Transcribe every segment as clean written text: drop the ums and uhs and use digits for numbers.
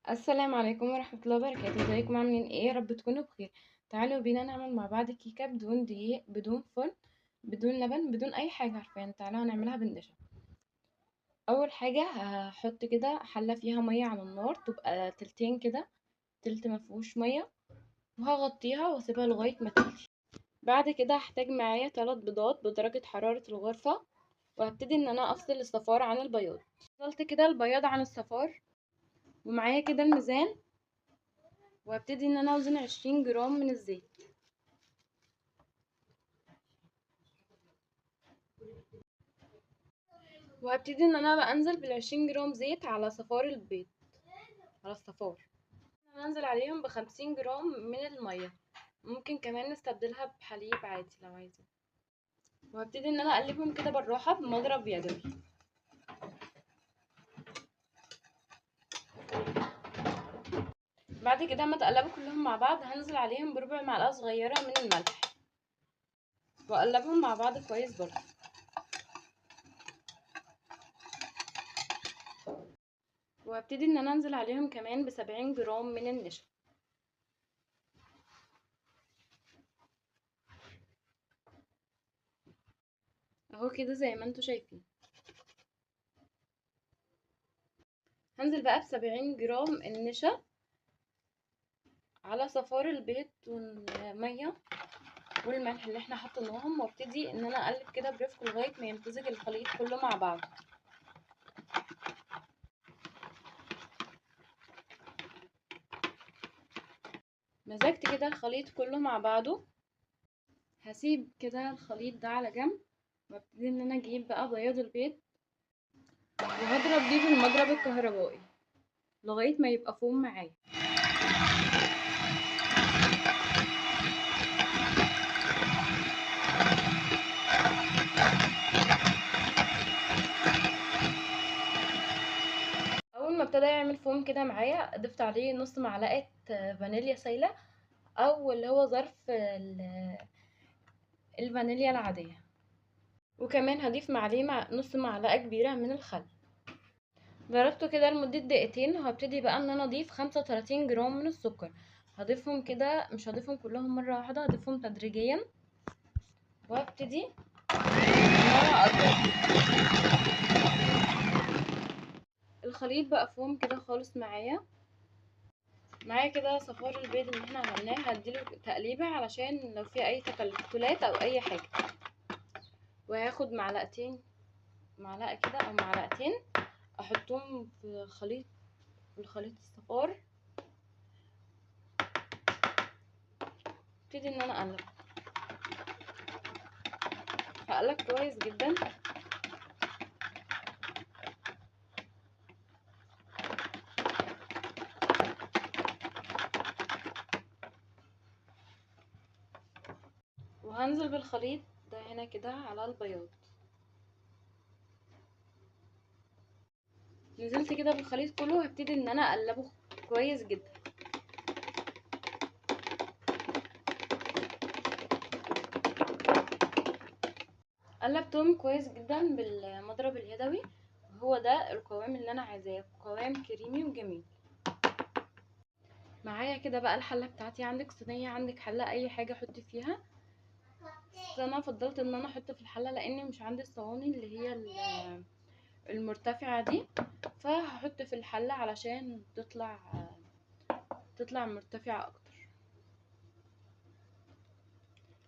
السلام عليكم ورحمة الله وبركاته. ازيكم عاملين ايه؟ يا رب تكونوا بخير. تعالوا بينا نعمل مع بعض كيكة بدون دقيق، بدون فرن، بدون لبن، بدون اي حاجة حرفيا. تعالوا هنعملها بالنشا. اول حاجة هحط كده حلة فيها مية على النار، تبقى تلتين كده، تلت مفيهوش مية، وهغطيها واسيبها لغاية ما تغلي. بعد كده هحتاج معايا 3 بيضات بدرجة حرارة الغرفة، وهبتدي ان انا افصل الصفار عن البياض. فصلت كده البياض عن الصفار، ومعايا كده الميزان، وهبتدي ان انا اوزن 20 جرام من الزيت. وهبتدي ان انا بقى انزل بال20 جرام زيت على صفار البيض، على الصفار. انا انزل عليهم ب50 جرام من المية، ممكن كمان نستبدلها بحليب عادي لو عايزين. وهبتدي ان انا اقلبهم كده بالراحة بمضرب يدوي. بعد كده اما تقلبوا كلهم مع بعض، هنزل عليهم بربع معلقة صغيرة من الملح، واقلبهم مع بعض كويس برضه. وهبتدي ان انا انزل عليهم كمان ب70 جرام من النشا. اهو كده زي ما انتوا شايفين. هنزل بقى ب70 جرام النشا على صفار البيض والمية والملح اللي احنا حطيناهم، وابتدي ان انا اقلب كده برفق لغايه ما يمتزج الخليط كله مع بعض. مزجت كده الخليط كله مع بعضه، هسيب كده الخليط ده على جنب، وابتدي ان انا اجيب بقى بياض البيض، وهضرب بيه بالمضرب الكهربائي لغايه ما يبقى فوم معايا. اول ما ابتدى يعمل فوم كده معايا، ضفت عليه نص معلقه فانيليا سايله، او اللي هو ظرف الفانيليا العاديه. وكمان هضيف عليه نص معلقه كبيره من الخل. ضربته كده لمدة دقيقتين، وهبتدي بقى ان انا اضيف 35 جرام من السكر. هضيفهم كده، مش هضيفهم كلهم مرة واحدة، هضيفهم تدريجيا. وهبتدي ان انا اضرب الخليط بقى فوم كده خالص معايا كده صفار البيض اللي احنا عملناه، هديله تقليبة علشان لو في اي تكتلات او اي حاجة. وهاخد معلقة كده او معلقتين، احطهم في الخليط الصفار. ابتدي ان انا هقلب كويس جدا. وهنزل بالخليط ده هنا كده على البياض. نزلت كده بالخليط كله، وهبتدي ان انا اقلبه كويس جدا. قلبتهم كويس جدا بالمضرب اليدوي، وهو ده القوام اللي انا عايزاه، قوام كريمي وجميل. معايا كده بقى الحله بتاعتي، عندك صينيه، عندك حله، اي حاجه حطي فيها. بس انا فضلت ان انا احط في الحله لان مش عندي الصواني اللي هي المرتفعه دي، فهحط في الحله علشان تطلع مرتفعه اكتر.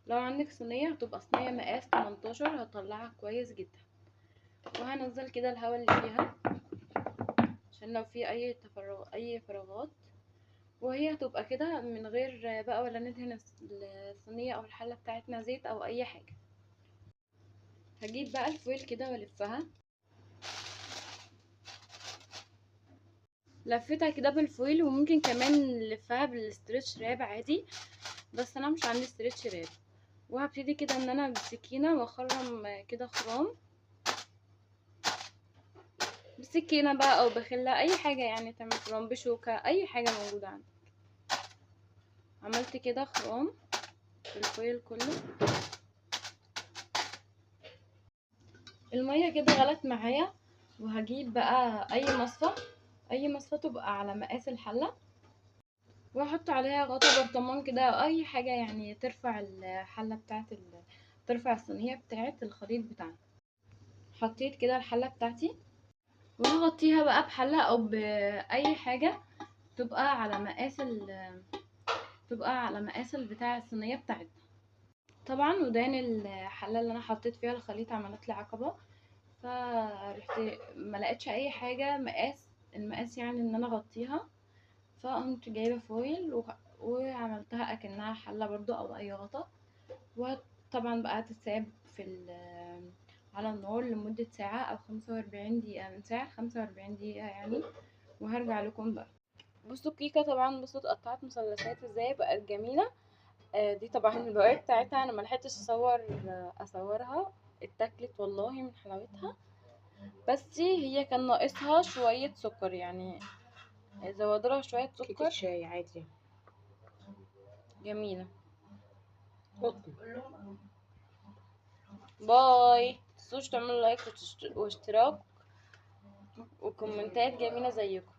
لو عندك صينيه، هتبقى صينيه مقاس 18، هطلعها كويس جدا. وهنزل كده الهواء اللي فيها عشان لو في اي فراغات، وهي هتبقى كده من غير بقى ولا ندهن الصينيه او الحله بتاعتنا زيت او اي حاجه. هجيب بقى الفويل كده والفها. لفيتها كده بالفويل، وممكن كمان نلفها بالستريتش راب عادي، بس انا مش عندي ستريتش راب. وهبتدي كده ان انا بالسكينه واخرم كده خرام بالسكينه بقى او بخله، اي حاجه يعني تعمل خرام، بشوكه، اي حاجه موجوده عندك. عملت كده خرام بالفويل كله. الميه كده غلت معايا، وهجيب بقى اي مصفى اي مصفى تبقى على مقاس الحله، واحط عليها غطا برطمان كده او اي حاجه يعني ترفع الحله ترفع الصينيه بتاعه الخليط بتاعنا. حطيت كده الحله بتاعتي، وهغطيها بقى بحله او باي حاجه تبقى على مقاس تبقى على مقاس بتاع الصينيه بتاعتنا. طبعا ودان الحله اللي انا حطيت فيها الخليط عملت لي عقبه، فرحت ما لقيتش اي حاجه المقاس يعني ان انا اغطيها، فقمت جايبه فويل وعملتها اكنها حله برضو او اي غطا. وطبعا بقى تتساب على النار لمدة ساعة أو 45 دقيقة، من ساعة ل45 دقيقة يعني. وهرجع لكم بقى. بصوا الكيكة طبعا، بصوا اتقطعت مثلثات ازاي بقت جميلة. دي طبعا البواقي بتاعتها انا ملحقتش اصورها. اتاكلت والله من حلاوتها، بس هي كان ناقصها شوية سكر يعني، زودلها شوية كيكة سكر. شاي عادي. جميلة. قطن. باي، متنسوش تعملوا لايك واشتراك وكومنتات جميلة زيكم.